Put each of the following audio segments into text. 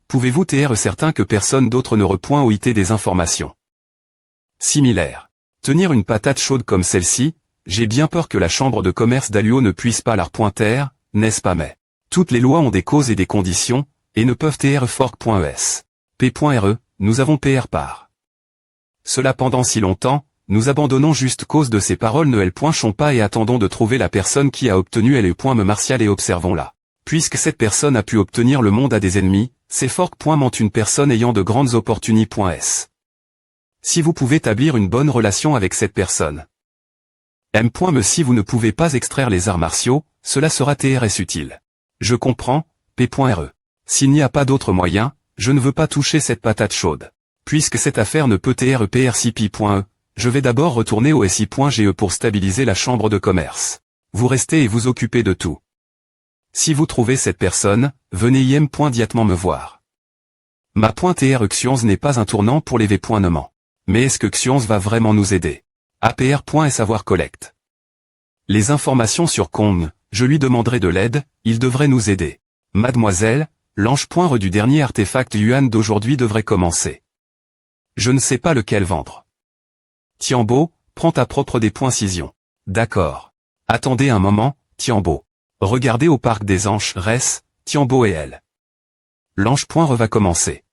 Pouvez-vous être certain que personne d'autre ne repoint ou IT des informations similaires? Tenir une patate chaude comme celle-ci, j'ai bien peur que la chambre de commerce d'Aluo ne puisse pas la repointer, n'est-ce pas? Mais toutes les lois ont des causes et des conditions, et ne peuvent être fork.es. P.re, nous avons PR par. Cela pendant si longtemps, nous abandonnons juste cause de ces paroles ne l.chons pas et attendons de trouver la personne qui a obtenu le martial et observons-la. Puisque cette personne a pu obtenir le monde à des ennemis, c'est fork.ment une personne ayant de grandes opportunités.s. Si vous pouvez établir une bonne relation avec cette personne. M.me si vous ne pouvez pas extraire les arts martiaux, cela sera TRS utile. Je comprends, P.re. S'il n'y a pas d'autre moyen, je ne veux pas toucher cette patate chaude. Puisque cette affaire ne peut être PRCP.e, je vais d'abord retourner au SI.ge pour stabiliser la chambre de commerce. Vous restez et vous occupez de tout. Si vous trouvez cette personne, venez immédiatement me voir. Ma .tr Xions n'est pas un tournant pour les V.nements. Mais est-ce que Xions va vraiment nous aider? APR.s avoir collecte. Les informations sur Kong, je lui demanderai de l'aide, il devrait nous aider. Mademoiselle, l'ange.re du dernier artefact Yuan d'aujourd'hui devrait commencer. Je ne sais pas lequel vendre. Tiambo, prends ta propre décision. D'accord. Attendez un moment, Tiambo. Regardez au parc des anges, Res, Tiambo et elle. L'ange.re va commencer.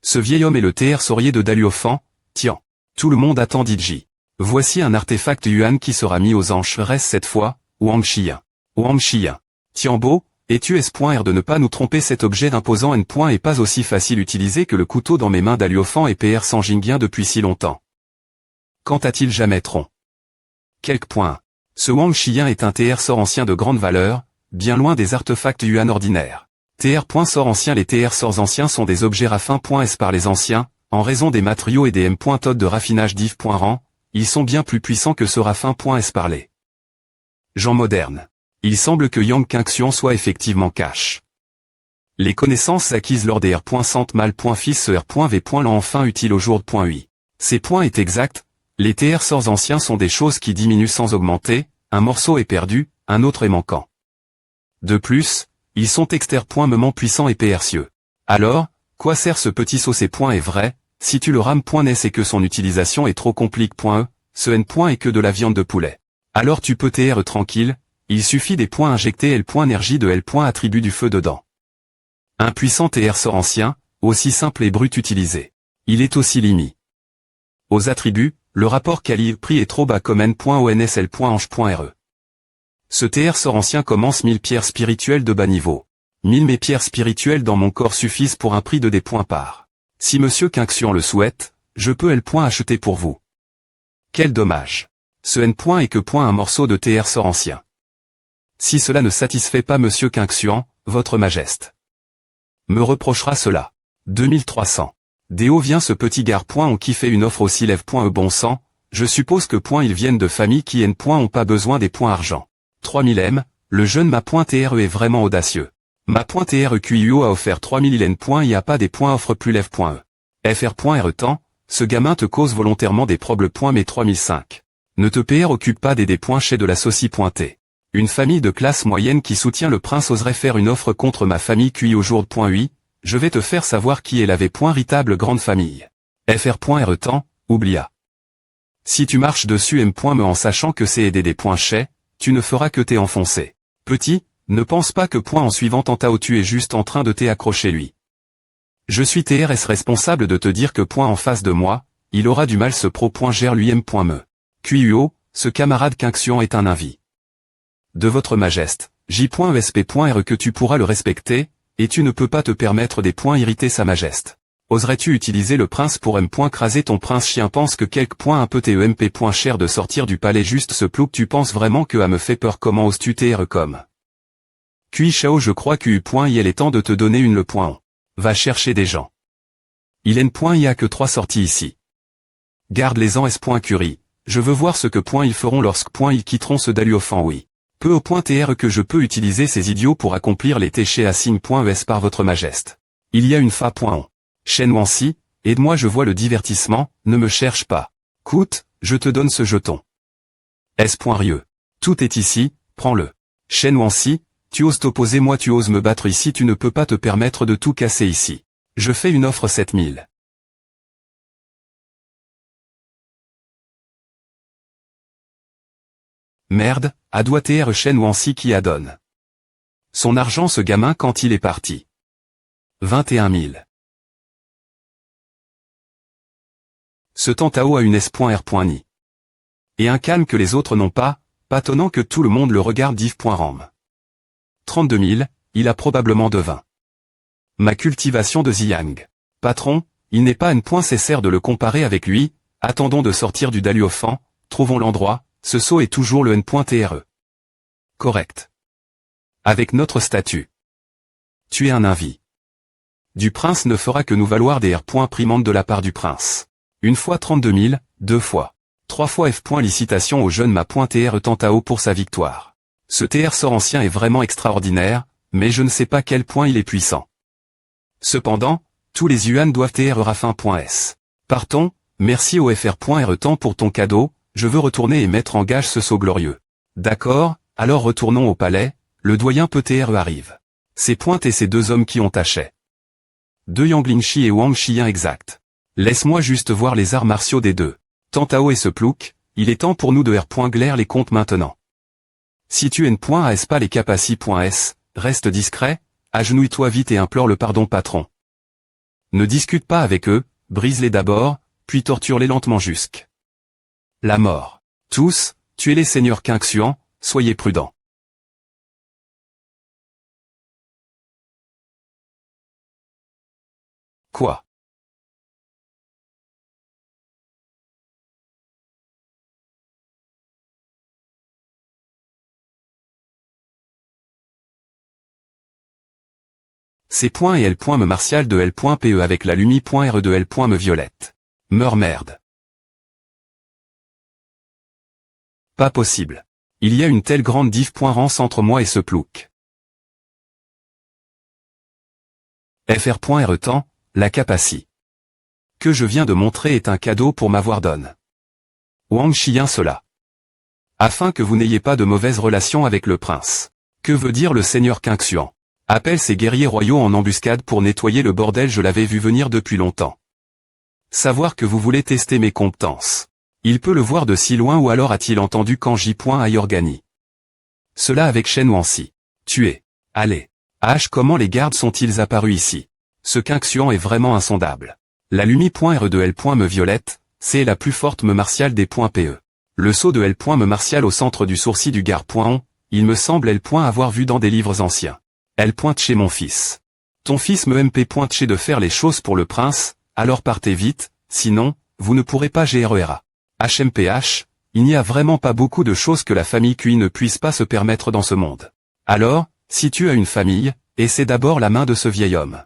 Ce vieil homme est le TR saurier de Daluofan, Tian. Tout le monde attend Diji. Voici un artefact Yuan qui sera mis aux anges Res cette fois, Wang Xiyan. Wang Xiyan. Tiambo, es-tu S.R de ne pas nous tromper cet objet imposant N. est pas aussi facile utilisé que le couteau dans mes mains d'Aluofan et PR sans Jingyun depuis si longtemps. Quand a-t-il jamais tron? Quelques points. Ce Wang Xiyan est un TR sort ancien de grande valeur, bien loin des artefacts Yuan ordinaires. TR. Sort ancien. Les TR sorts anciens sont des objets raffins.s par les anciens, en raison des matériaux et des M. Todd de raffinage div.rang, ils sont bien plus puissants que ce raffin.s par les gens modernes. Il semble que Yang Qingxian soit effectivement cache. Les connaissances acquises lors des R.Centmal.fils ce R.V. l'ont enfin utile au jour de.ui. Ces points est exact, les TR sorts anciens sont des choses qui diminuent sans augmenter, un morceau est perdu, un autre est manquant. De plus, ils sont externement puissants et percieux. Alors, quoi sert ce petit sauce? Ces points est vrai, si tu le rames.nes et que son utilisation est trop complique.e, ce N. Est que de la viande de poulet. Alors tu peux TR tranquille, il suffit des points injectés L.énergie de L. Attribut du feu dedans. Un puissant TR sort ancien, aussi simple et brut utilisé. Il est aussi limité. Aux attributs, le rapport quali-prix est trop bas comme N.onsl.ange.re. Ce TR sort ancien commence 1000 pierres spirituelles de bas niveau. 1000 mes pierres spirituelles dans mon corps suffisent pour un prix de des points par. Si Monsieur Qingxian le souhaite, je peux L. acheter pour vous. Quel dommage. Ce N. est que un morceau de TR sort ancien. Si cela ne satisfait pas Monsieur Qingxian, votre majesté me reprochera cela. 2300. Déo vient ce petit gars. On qui fait une offre aussi lève. Bon sang, je suppose que ils viennent de familles qui N. Ont pas besoin des points argent. 3000 M, le jeune ma.TRE est vraiment audacieux. Ma.TRE QIO a offert 3000 N. Il n'y a pas des points offre plus lève.e. FR.RE temps, ce gamin te cause volontairement des problèmes. Mais 3005. Ne te PR occupe pas des points chez de la saucie.t. Une famille de classe moyenne qui soutient le prince oserait faire une offre contre ma famille QI au jour de.ui, je vais te faire savoir qui est la véritable grande famille. FR.RE temps, oublia. Si tu marches dessus M. en sachant que c'est aider des points chez, tu ne feras que t'es enfoncé. Petit, ne pense pas que en suivant Tantao tu es juste en train de t'y accrocher lui. Je suis TRS responsable de te dire que en face de moi, il aura du mal ce pro.gère lui M.me. QUO, ce camarade Qingxian est un invi. De votre majesté, J.ESP.RE que tu pourras le respecter, et tu ne peux pas te permettre des points irriter sa majesté. Oserais-tu utiliser le prince pour M. Craser ton prince chien pense que quelques points un peu TEMP. Cher de sortir du palais juste ce plouc tu penses vraiment que a me fait peur comment oses-tu TR comme. QI Shao je crois QU. Il est temps de te donner une le point on. Va chercher des gens. Il N. Il y a que 3 sorties ici. Garde les en S. Curie, je veux voir ce que ils feront lorsque ils quitteront ce Daluofan oui. Peu au point TR que je peux utiliser ces idiots pour accomplir les téchés à signe.es par votre majesté. Il y a une fa.on. Shen Wansi, aide-moi je vois le divertissement, ne me cherche pas. Coûte, je te donne ce jeton. S.Rieux. Tout est ici, prends-le. Shen Wansi, Tu oses t'opposer, moi tu oses me battre ici, tu ne peux pas te permettre de tout casser ici. Je fais une offre 7000. Merde, a doit TR Chen Wansi qui adonne. Son argent ce gamin quand il est parti. 21 000. Ce Tantao a une S.R.Ni. Et un calme que les autres n'ont pas, tonnant que tout le monde le regarde div.ram. 32 000, il a probablement de 20. Ma cultivation de Ziyang. Patron, il n'est pas nécessaire de le comparer avec lui, attendons de sortir du Daluofan, trouvons l'endroit, ce saut est toujours le N.TRE. Correct. Avec notre statut. Tu es un invi. Du prince ne fera que nous valoir des R. primantes de la part du prince. Une fois 32 000, deux fois. 3 fois F. Licitation au jeune Ma.TR Tantao pour sa victoire. Ce TR sort ancien est vraiment extraordinaire, mais je ne sais pas quel point il est puissant. Cependant, tous les yuan doivent TR Rafin.S. Partons, merci au FR.RE temps pour ton cadeau, je veux retourner et mettre en gage ce saut glorieux. D'accord, alors retournons au palais, le doyen TR arrive. Ces pointes et ces deux hommes qui ont taché. Deux Yanglingshi et Wang Xiyan exact. Laisse-moi juste voir les arts martiaux des deux. Tantao et ce plouc, il est temps pour nous de R.glaire les comptes maintenant. Si tu N.AS pas les capaci.S, reste discret, agenouille-toi vite et implore le pardon patron. Ne discute pas avec eux, brise-les d'abord, puis torture-les lentement jusqu'à la mort. Tous, tuez-les seigneurs Qingxuan, soyez prudents. Quoi? Ces points et L. Me martial de L.PE avec la lumi.RE de L. Me violette. Meurs merde. Pas possible. Il y a une telle grande diff.rance entre moi et ce plouc. FR.RE temps, la capacie. Que je viens de montrer est un cadeau pour m'avoir donné. Wang Xiyan cela. Afin que vous n'ayez pas de mauvaises relations avec le prince. Que veut dire le seigneur Qingxuan? Appelle ses guerriers royaux en embuscade pour nettoyer le bordel, je l'avais vu venir depuis longtemps. Savoir que vous voulez tester mes compétences. Il peut le voir de si loin ou alors a-t-il entendu quand J.Ayorgani. Cela avec Shen Wansi. Tué. Allez. H. Comment les gardes sont-ils apparus ici? Ce Qingxuan est vraiment insondable. La lumi.RE de L. Me violette, c'est la plus forte me martiale des .PE. Le saut de L. Me martial au centre du sourcil du gar.on, il me semble L. avoir vu dans des livres anciens. Elle pointe chez mon fils. Ton fils me MP pointe chez de faire les choses pour le prince, alors partez vite, sinon, vous ne pourrez pas GRERA. HMPH, il n'y a vraiment pas beaucoup de choses que la famille QI ne puisse pas se permettre dans ce monde. Alors, si tu as une famille, essaie d'abord la main de ce vieil homme.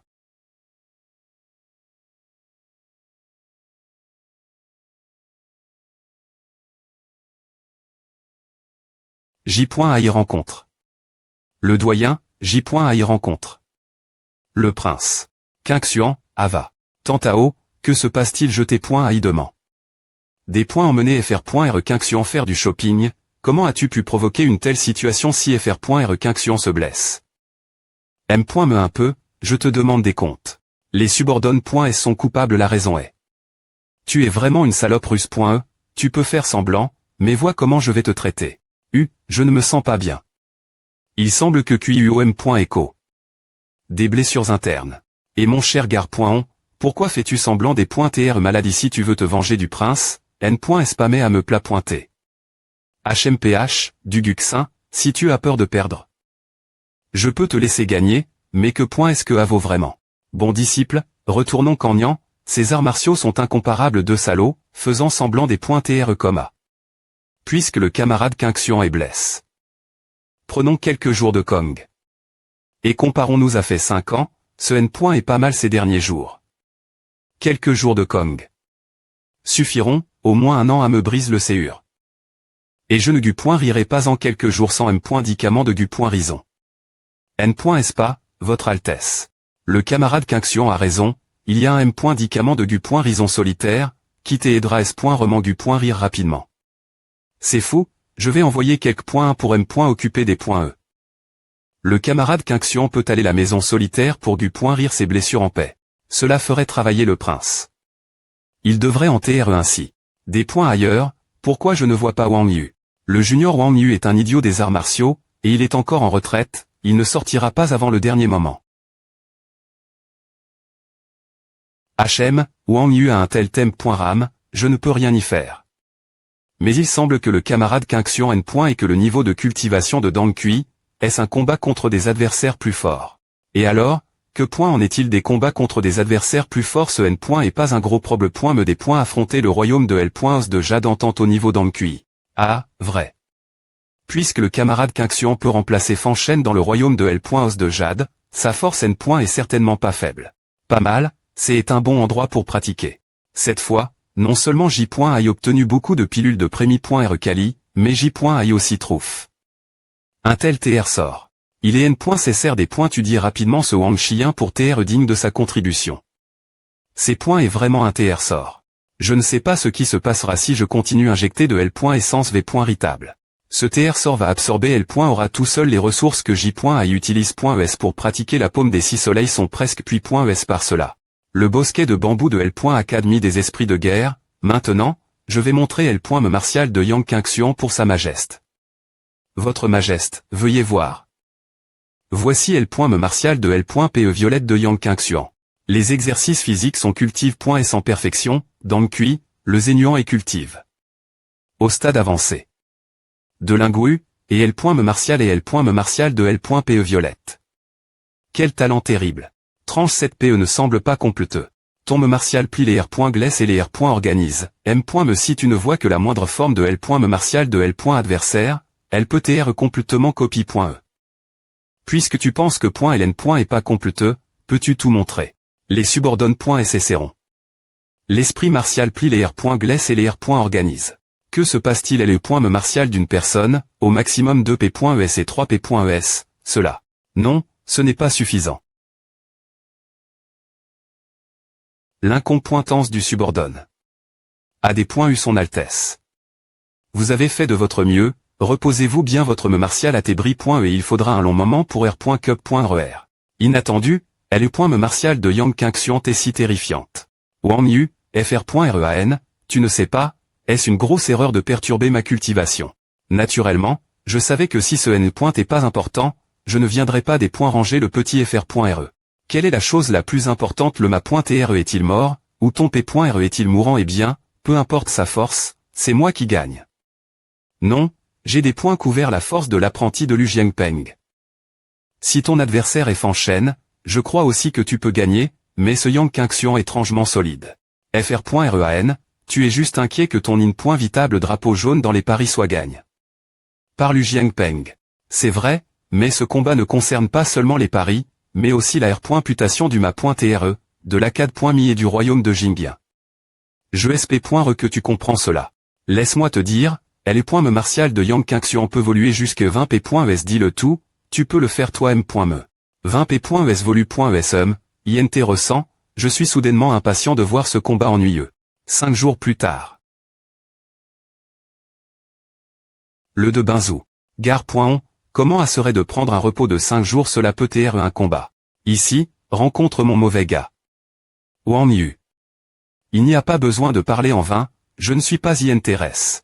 J.A y rencontre. Le doyen, J.A y rencontre. Le prince. Qingxuan, Ava. Tantao, que se passe-t-il? Jeté.A y demand. Des points emmenés FR.RE Qingxuan faire du shopping, comment as-tu pu provoquer une telle situation si FR.RE Qingxuan se blesse? M. Me un peu, je te demande des comptes. Les subordonnes.S sont coupables, la raison est. Tu es vraiment une salope russe.E, tu peux faire semblant, mais vois comment je vais te traiter. Je ne me sens pas bien. Il semble que QIUOM.ECHO. Des blessures internes. Et mon cher gar.on, pourquoi fais-tu semblant des .TR maladies si tu veux te venger du prince? N.Spammé à me plat pointé. HMPH, du Guxin, si tu as peur de perdre. Je peux te laisser gagner, mais que est-ce que vaut vraiment? Bon disciple, retournons Kangnian, ces arts martiaux sont incomparables de salauds, faisant semblant des .TR coma. Puisque le camarade Qingxuan est blesse. Prenons quelques jours de Kong. Et comparons-nous à fait 5 ans, ce N. est pas mal ces derniers jours. Quelques jours de Kong. Suffiront, au moins un an à me brise le séur. Et je ne rirai pas en quelques jours sans M. Dicament de rison. N. Pas, votre Altesse. Le camarade Qingxuan a raison, il y a un M. Dicament de rison solitaire, qui t'aidera S. Remant rire rapidement. C'est fou, je vais envoyer quelques points pour M. Occuper des .E. Le camarade Quinxian peut aller à la maison solitaire pour rire ses blessures en paix. Cela ferait travailler le prince. Il devrait en TRE ainsi. Des points ailleurs, pourquoi je ne vois pas Wang Yu? Le junior Wang Yu est un idiot des arts martiaux, et il est encore en retraite, il ne sortira pas avant le dernier moment. HM, Wang Yu a un tel thème.ram, je ne peux rien y faire. Mais il semble que le camarade Quinxian N. et que le niveau de cultivation de Dang Kui, est-ce un combat contre des adversaires plus forts? Et alors, que point en est-il des combats contre des adversaires plus forts? Ce N. est pas un gros problème. Me des points affronter le royaume de L. Os de Jade entente au niveau Dang Kui. Ah, vrai. Puisque le camarade Quinxian peut remplacer Fan Shen dans le royaume de L. Os de Jade, sa force N. est certainement pas faible. Pas mal, c'est un bon endroit pour pratiquer. Cette fois, non seulement J. a obtenu beaucoup de pilules de Prémi.R Kali, mais J. a aussi trouf. Un tel TR sort. Il est N. Cessère des points. Tu dis rapidement ce Wang Chien pour TR digne de sa contribution. Ces points est vraiment un TR sort. Je ne sais pas ce qui se passera si je continue à injecter de L. Essence V. Ritable. Ce TR sort va absorber L. Aura tout seul les ressources que J. utilise. ES pour pratiquer la paume des 6 soleils sont presque puis ES par cela. Le bosquet de bambou de L. Académie des esprits de guerre. Maintenant, je vais montrer L. Me martial de Yang Quinxian pour sa majeste. Votre majeste, veuillez voir. Voici L. Me martial de L. PE violette de Yang Quinxian. Les exercices physiques sont cultive.S en perfection, Dang Kui, le Zénuan et cultive. Au stade avancé. De Lingwu, et L. Me martial et L. Me martial de L. PE violette. Quel talent terrible. Tranche 7 PE ne semble pas completeux. Ton me martial plie les R. Glaisse et les R. Organise. M. Me si tu ne vois que la moindre forme de L. Me martial de L. Adversaire, elle peut TR complètement copie.E. Puisque tu penses que .ln. Est pas completeux, peux-tu tout montrer? Les subordonne.s cesseront. L'esprit martial plie les R. Glaisse et les R. Organise. Que se passe-t-il? Le me martial d'une personne, au maximum 2 P.es et 3 P.es, cela. Non, ce n'est pas suffisant. L'incompétence du subordonne. A des points eu son Altesse. Vous avez fait de votre mieux, reposez-vous bien votre me martial à tes bris. Et il faudra un long moment pour R.cup.RER. Inattendu, elle est me martial de Yang Quinxian est si terrifiante. Wang Yu, FR.REAN, tu ne sais pas, est-ce une grosse erreur de perturber ma cultivation? Naturellement, je savais que si ce N. est pas important, je ne viendrai pas des points ranger le petit FR.RE. Quelle est la chose la plus importante? Le ma.TRE est-il mort, ou ton P.RE est-il mourant? Eh bien, peu importe sa force, c'est moi qui gagne. Non, j'ai des points couverts la force de l'apprenti de Lu Jiangpeng. Si ton adversaire est Fan Shen, je crois aussi que tu peux gagner, mais ce Yang Quinxian est étrangement solide. FR.REAN, tu es juste inquiet que ton in.vitable drapeau jaune dans les paris soit gagne. Par Lu Jiangpeng. C'est vrai, mais ce combat ne concerne pas seulement les paris, mais aussi la R.putation du ma.TRE, de l'Accad.mi et du royaume de Jingbian. Je SP.re que tu comprends cela. Laisse-moi te dire, elle est me martial de Yang Quinxian peut voluer jusque 20 P.es dit le tout, tu peux le faire toi M.me. 20 P.es volu.es INT ressent, je suis soudainement impatient de voir ce combat ennuyeux. 5 jours plus tard. Le de Binzou. Gare.on, comment serait de prendre un repos de 5 jours? Cela peut TR un combat. Ici, rencontre mon mauvais gars. Wang Yu. Il n'y a pas besoin de parler en vain, je ne suis pas INTRS.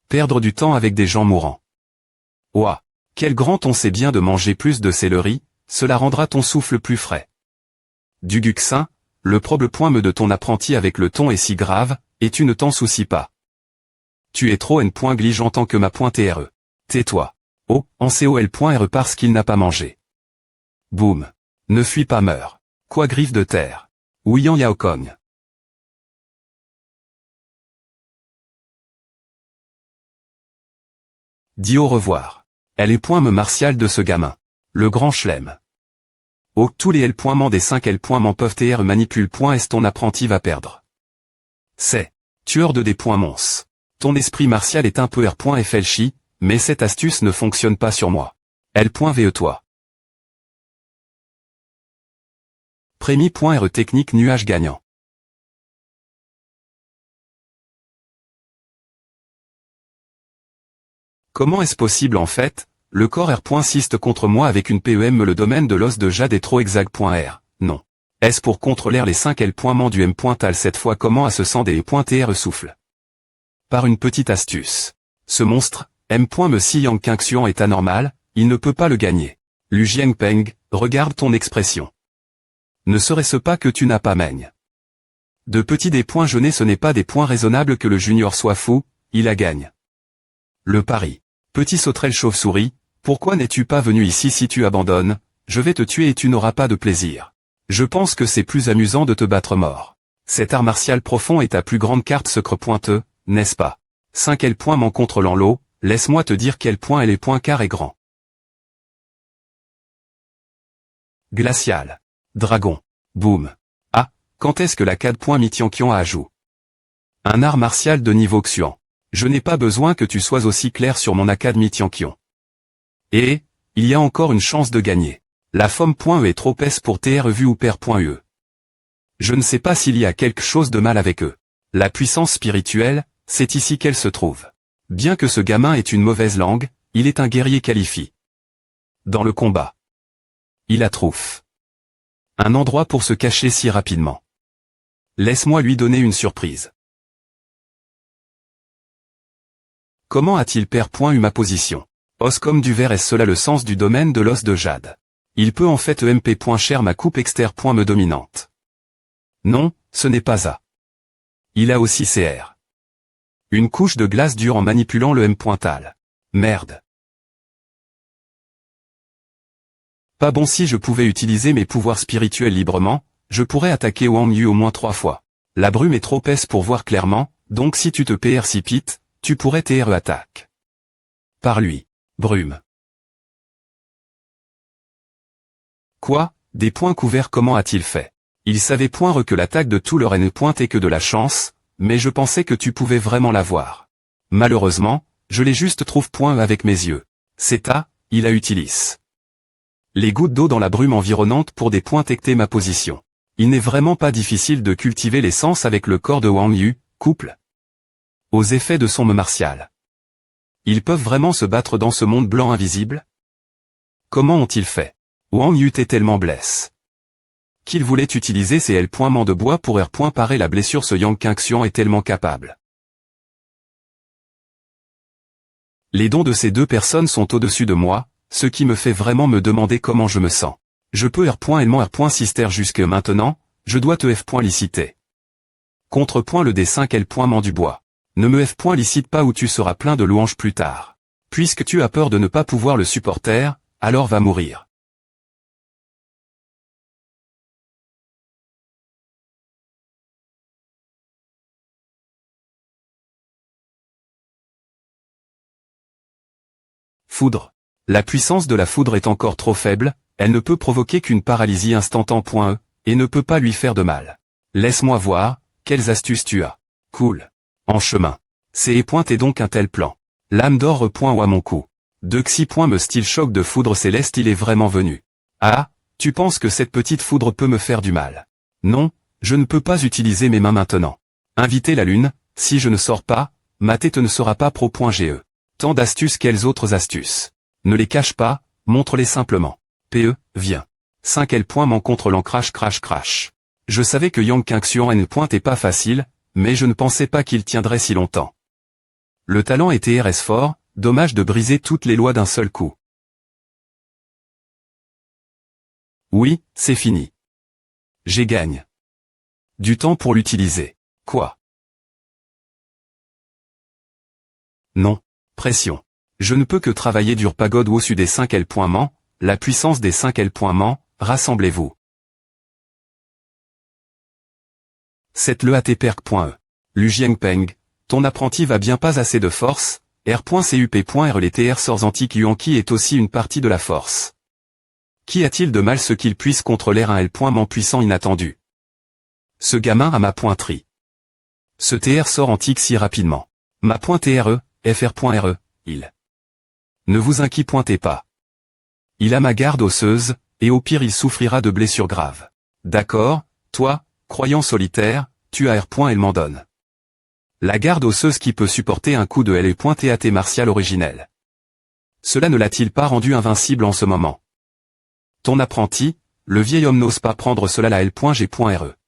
Perdre du temps avec des gens mourants. Ouah, quel grand on sait bien de manger plus de céleri, cela rendra ton souffle plus frais. Du Guxin, le problème de ton apprenti avec le ton est si grave, et tu ne t'en soucies pas. Tu es trop N.glige en tant que ma.TRE. Tais-toi. Oh, en COL.RE parce qu'il n'a pas mangé. Boum. Ne fuis pas meurs. Quoi griffe de terre. Ouillant Yaokong. Dis au revoir. Elle est me martial de ce gamin. Le grand chelem. Oh, tous les L.man des 5 L.man peuvent TR manipule.S ton apprenti va perdre. C'est. Tueur de des points mons. Ton esprit martial est un peu R.FLCHI, mais cette astuce ne fonctionne pas sur moi. L.VE toi. Prémi.RE technique nuage gagnant. Comment est-ce possible en fait? Le corps R.siste contre moi avec une PEM. Le domaine de l'os de jade est trop exact.R. Non. Est-ce pour contre l'air les 5 L.ment du M.tal cette fois comment à se sent des E.TR souffle. Par une petite astuce. Ce monstre, M. Me si Yang Qingxian est anormal, il ne peut pas le gagner. Lu Jiangpeng, regarde ton expression. Ne serait-ce pas que tu n'as pas meigne. De petits des points jeûnés ce n'est pas des points raisonnables que le junior soit fou, il a gagne. Le pari. Petit sauterelle chauve-souris, pourquoi n'es-tu pas venu ici si tu abandonnes, je vais te tuer et tu n'auras pas de plaisir. Je pense que c'est plus amusant de te battre mort. Cet art martial profond est ta plus grande carte secret pointeux, n'est-ce pas? 5 L. M'en contre l'enlot, laisse-moi te dire quel point elle est point car est grand. Glacial. Dragon. Boum. Ah, quand est-ce que la 4. Mi-Tianqian a ajout? Un art martial de niveau Xuan. Je n'ai pas besoin que tu sois aussi clair sur mon académie Tianqian. Et, il y a encore une chance de gagner. La Fom.e est trop épaisse pour TR vu ou Père.ue. Je ne sais pas s'il y a quelque chose de mal avec eux. La puissance spirituelle, c'est ici qu'elle se trouve. Bien que ce gamin ait une mauvaise langue, il est un guerrier qualifié. Dans le combat. Il a trouffe. Un endroit pour se cacher si rapidement. Laisse-moi lui donner une surprise. Comment a-t-il eu ma position? Os comme du verre est cela le sens du domaine de l'os de jade. Il peut en fait EMP. Cher ma coupe externe. Me dominante. Non, ce n'est pas A. Il a aussi CR. Une couche de glace dure en manipulant le M.tal. Merde. Pas bon si je pouvais utiliser mes pouvoirs spirituels librement, je pourrais attaquer Wang Yu au moins 3 fois. La brume est trop épaisse pour voir clairement, donc si tu te précipites, tu pourrais TR attaque. Par lui. Brume. Quoi, des points couverts comment a-t-il fait? Il savait point que l'attaque de tout leur N. est que de la chance, mais je pensais que tu pouvais vraiment l'avoir. Malheureusement, je l'ai juste trouve point avec mes yeux. C'est A, il a utilisé. Les gouttes d'eau dans la brume environnante pour des points tecter ma position. Il n'est vraiment pas difficile de cultiver les sens avec le corps de Wang Yu, couple. Aux effets de son martial. Ils peuvent vraiment se battre dans ce monde blanc invisible? Comment ont-ils fait? Wang Yu était tellement blesse qu'il voulait utiliser ses L.ment de bois pour parer la blessure. Ce Yang Qingxian est tellement capable. Les dons de ces deux personnes sont au-dessus de moi, ce qui me fait vraiment me demander comment je me sens. Je peux L.Sister jusque maintenant, je dois te liciter. Contrepoint le D5 L.ment du bois. Ne me licite pas ou tu seras plein de louanges plus tard. Puisque tu as peur de ne pas pouvoir le supporter, alors va mourir. Foudre. La puissance de la foudre est encore trop faible, elle ne peut provoquer qu'une paralysie instantanée, et ne peut pas lui faire de mal. Laisse-moi voir, quelles astuces tu as. Cool. En chemin. C'est et donc un tel plan. L'âme d'or ou à mon cou. De Xi. Me style choc de foudre céleste il est vraiment venu. Ah, tu penses que cette petite foudre peut me faire du mal. Non, je ne peux pas utiliser mes mains maintenant. Inviter la lune, si je ne sors pas, ma tête ne sera pas pro.ge. Tant d'astuces quelles autres astuces. Ne les cache pas, montre-les simplement. PE, viens. 5 L.M'en contre l'ancrage crash. Je savais que Yang Qingxian N. est pas facile, mais je ne pensais pas qu'il tiendrait si longtemps. Le talent était RS fort, dommage de briser toutes les lois d'un seul coup. Oui, c'est fini. J'ai gagne. Du temps pour l'utiliser. Quoi? Non. Pression. Je ne peux que travailler dur pagode au-dessus des 5 L.ment, la puissance des 5 L.ment, rassemblez-vous. C'est le ATPERC.e. Lu Jiangpeng, ton apprenti va bien pas assez de force, R.CUP.R les TR sorts antiques Yuanqi est aussi une partie de la force. Qu'y a-t-il de mal ce qu'il puisse contre l'air un L.ment puissant inattendu? Ce gamin a ma pointerie. Ce TR sort antique si rapidement. Ma .TRE, FR.RE, il. Ne vous inquiétez pas. Il a ma garde osseuse, et au pire il souffrira de blessures graves. D'accord, toi, croyant solitaire, tu as R. Elle m'en donne. La garde osseuse qui peut supporter un coup de L.TAT martial originel. Cela ne l'a-t-il pas rendu invincible en ce moment? Ton apprenti, le vieil homme n'ose pas prendre cela la L.G.re.